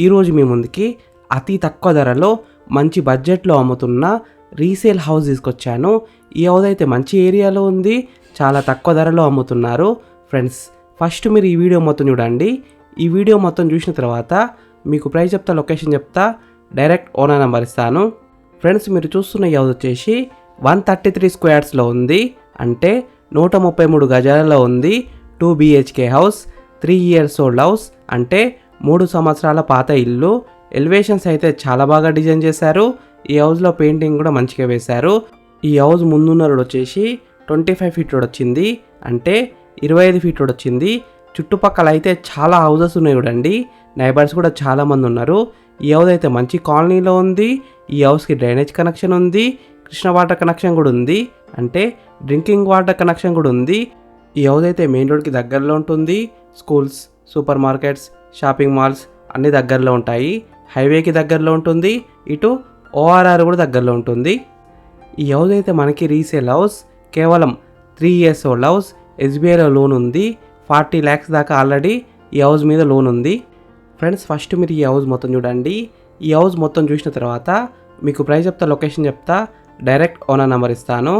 ఈరోజు మీ ముందుకి అతి తక్కువ ధరలో మంచి బడ్జెట్లో అమ్ముతున్న రీసేల్ హౌస్ తీసుకొచ్చాను. ఈ హౌస్ అయితే మంచి ఏరియాలో ఉంది, చాలా తక్కువ ధరలో అమ్ముతున్నారు. ఫ్రెండ్స్, ఫస్ట్ మీరు ఈ వీడియో మొత్తం చూడండి. ఈ వీడియో మొత్తం చూసిన తర్వాత మీకు ప్రైస్ చెప్తా, లొకేషన్ చెప్తా, డైరెక్ట్ ఓనర్ నెంబర్ ఇస్తాను. ఫ్రెండ్స్, మీరు చూస్తున్న ఈ హౌస్ వచ్చేసి 133 స్క్వేర్స్లో ఉంది, అంటే 133 గజాలలో ఉంది. 2 BHK house, 3 years old house, అంటే 3 సంవత్సరాల పాత ఇల్లు. ఎలివేషన్స్ అయితే చాలా బాగా డిజైన్ చేశారు. ఈ హౌస్లో పెయింటింగ్ కూడా మంచిగా వేశారు. ఈ హౌస్ ముందున్న రోడ్ వచ్చేసి 25 feet రోడ్ వచ్చింది, అంటే 25 feet రోడ్ వచ్చింది. చుట్టుపక్కల అయితే చాలా హౌసెస్ ఉన్నాయి చూడండి, నైబర్స్ కూడా చాలా మంది ఉన్నారు. ఈ హౌస్ అయితే మంచి కాలనీలో ఉంది. ఈ హౌస్కి డ్రైనేజ్ కనెక్షన్ ఉంది, కృష్ణ వాటర్ కనెక్షన్ కూడా ఉంది, అంటే డ్రింకింగ్ వాటర్ కనెక్షన్ కూడా ఉంది. ఈ హౌస్ అయితే మెయిన్ రోడ్కి దగ్గరలో ఉంటుంది. Schools, super markets, shopping malls అన్నీ దగ్గరలో ఉంటాయి. హైవేకి దగ్గరలో ఉంటుంది, ఇటు ORR కూడా దగ్గరలో ఉంటుంది. ఈ హౌస్ అయితే మనకి రీసేల్ హౌస్, కేవలం 3 years ఓల్డ్ హౌస్. SBIలో లోన్ ఉంది, 40 lakhs దాకా ఆల్రెడీ ఈ హౌస్ మీద లోన్ ఉంది. ఫ్రెండ్స్, ఫస్ట్ మీరు ఈ హౌస్ మొత్తం చూడండి. ఈ హౌస్ మొత్తం చూసిన తర్వాత మీకు ప్రైస్ చెప్తా, లొకేషన్ చెప్తా, డైరెక్ట్ ఓనర్ నెంబర్ ఇస్తాను.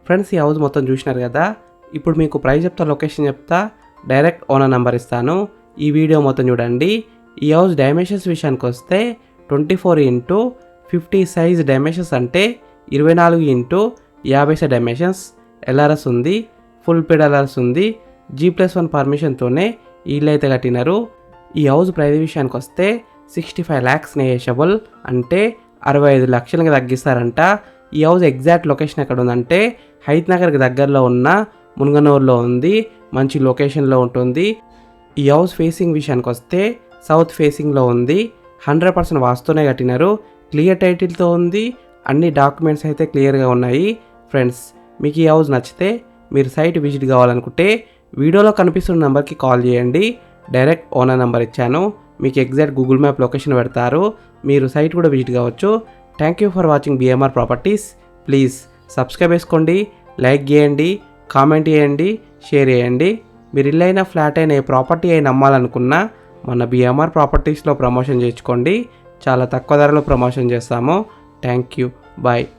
ఫ్రెండ్స్, ఈ హౌస్ మొత్తం చూసినారు కదా. ఇప్పుడు మీకు ప్రైస్ చెప్తా, లొకేషన్ చెప్తా, డైరెక్ట్ ఓనర్ నెంబర్ ఇస్తాను. ఈ వీడియో మొత్తం చూడండి. ఈ హౌస్ డైమెన్షన్స్ విషయానికి వస్తే 24x50 సైజ్ డైమెన్షన్స్, అంటే 24x50 డైమెన్షన్స్. LRS ఉంది, ఫుల్ పేడ్ LRS ఉంది. G+1 పర్మిషన్తోనే ఇల్లు అయితే కట్టినారు. ఈ హౌస్ ప్రైస్ విషయానికి వస్తే 65 lakhs నెగోషియబుల్, అంటే 65 లక్షలకి తగ్గిస్తారంట. ఈ హౌస్ ఎగ్జాక్ట్ లొకేషన్ ఎక్కడ ఉందంటే హైత్ నగర్కి దగ్గరలో ఉన్న మున్గనూరులో ఉంది, మంచి లొకేషన్లో ఉంటుంది. ఈ హౌస్ ఫేసింగ్ విషయానికి వస్తే సౌత్ ఫేసింగ్లో ఉంది. 100% వాస్తునే కట్టినారు, క్లియర్ టైటిల్తో ఉంది. అన్ని డాక్యుమెంట్స్ అయితే క్లియర్గా ఉన్నాయి. ఫ్రెండ్స్, మీకు ఈ హౌస్ నచ్చితే మీరు సైట్ విజిట్ కావాలనుకుంటే వీడియోలో కనిపిస్తున్న నెంబర్కి కాల్ చేయండి. డైరెక్ట్ ఓనర్ నెంబర్ ఇచ్చాను, మీకు ఎగ్జాక్ట్ గూగుల్ మ్యాప్ లొకేషన్ పెడతారు, మీరు సైట్ కూడా విజిట్ కావచ్చు. Thank you for watching BMR properties. Please subscribe చేసుకోండి, లైక్ చేయండి, కామెంట్ చేయండి, షేర్ చేయండి. మీరు ఇల్లు అయినా, ఫ్లాట్ అయినా, ఏ ప్రాపర్టీ అయినా అమ్మాలనుకున్నా మన BMR ప్రాపర్టీస్లో ప్రమోషన్ చేసుకోండి. చాలా తక్కువ ధరలో ప్రమోషన్ చేస్తాము. Thank you, bye.